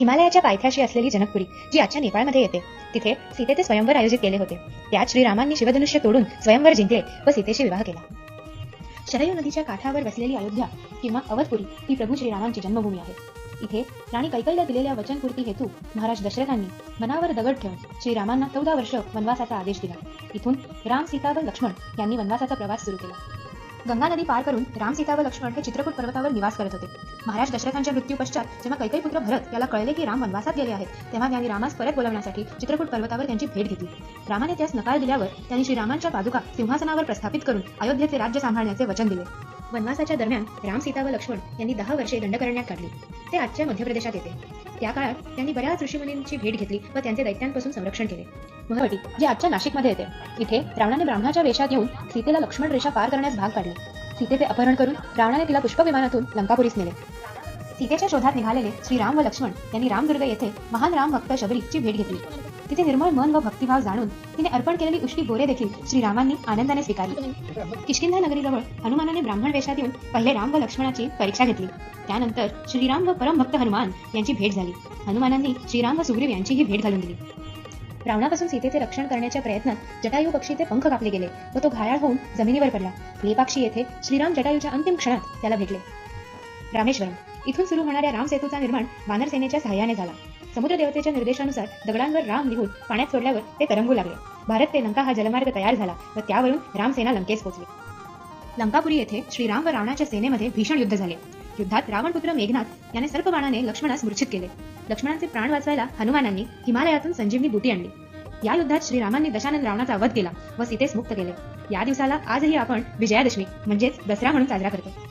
हिमालयाच्या पायथ्याशी असलेली जनकपुरी, जी आजच्या नेपाळमध्ये येते, तिथे सीतेचे स्वयंवर आयोजित केले होते. त्यात श्रीरामांनी शिवधनुष्य तोडून स्वयंवर जिंकले व सीतेशी विवाह केला. शरयू नदीच्या काठावर वसलेली अयोध्या किंवा अवधपुरी ही प्रभू श्रीरामांची जन्मभूमी आहे. इथे राणी कैकेयीला दिलेल्या वचनपूर्ती हेतू महाराज दशरथांनी मनावर दगड ठेवून श्रीरामांना 14 वर्ष वनवासाचा आदेश दिला. इथून राम, सीता व लक्ष्मण यांनी वनवासाचा प्रवास सुरू केला. गंगा नदी पार करून राम, सीता व लक्ष्मण हे चित्रकूट पर्वतावर निवास करत होते. महाराज दशरथांच्या मृत्यू पश्चात जेव्हा कैकेयी पुत्र भरत याला कळले की राम वनवासात गेले आहेत, तेव्हा त्यांनी रामास परत बोलवण्यासाठी चित्रकूट पर्वतावर त्यांची भेट घेतली. रामाने त्यास नकार दिल्यावर त्यांनी श्रीरामांच्या पादुका सिंहासनावर प्रस्थापित करून अयोध्येचे राज्य सांभाळण्याचे वचन दिले. वनवासाच्या दरम्यान राम, सीता व लक्ष्मण यांनी 10 वर्षे दंडकारण्यात काढली. ते आजच्या मध्य प्रदेशात येते. त्या काळात त्यांनी बऱ्याच ऋषीमुनींची भेट घेतली व त्यांचे दैत्यांपासून संरक्षण केले. महवटी, जे आजच्या नाशिकमध्ये येते, इथे रावणाने ब्राह्मणाच्या वेशात येऊन सीतेला लक्ष्मण रेषा पार करण्यास भाग पाडले. सीतेचे अपहरण करून रावणाने तिला पुष्पविमानातून लंकापुरीस नेले. सीतेच्या शोधात निघालेले श्रीराम व लक्ष्मण यांनी रामदुर्ग येथे महान राम भक्त शबरीची भेट घेतली. तिथे निर्मळ मन व भक्तिभाव जाणून तिने अर्पण केलेली उष्टी बोरे देखील श्रीरामांनी आनंदाने स्वीकारली. किष्किंधा नगरीजवळ हनुमानाने ब्राह्मण वेशात येऊन पहिले राम व लक्ष्मणाची परीक्षा घेतली. त्यानंतर श्रीराम व परमभक्त हनुमान यांची भेट झाली. हनुमानांनी श्रीराम व सुग्रीव यांचीही भेट घालून दिली. रावणापासून सीतेचे रक्षण करण्याच्या प्रयत्नात जटायू पक्षीचे पंख कापले गेले व तो घायाळ होऊन जमिनीवर पडला. लेपाक्षी येथे श्रीराम जटायूच्या अंतिम क्षणात त्याला भेटले. रामेश्वरम, इथून सुरू होणाऱ्या राम सेतूचा निर्माण वानर सेनेच्या सहाय्याने झाला. समुद्र देवतेच्या निर्देशानुसार दगडांवर राम लिहून पाण्यात सोडल्यावर ते तरंगू लागले. भारत ते लंका हा जलमार्ग तयार झाला व त्यावरून रामसेना लंकेस पोहोचली. लंकापुरी येथे श्रीराम व रावणाच्या सेनेमध्ये भीषण युद्ध झाले. युद्धात रावणपुत्र मेघनाथ याने सर्पबाणाने लक्ष्मणास मूर्छित केले. लक्ष्मणाचे प्राण वाचवायला हनुमानांनी हिमालयातून संजीवनी बुटी आणली. या युद्धात श्रीरामांनी दशानन रावणाचा वध केला व सीतेस मुक्त केले. या दिवसाला आजही आपण विजयादशमी म्हणजेच दसरा म्हणून साजरा करतो.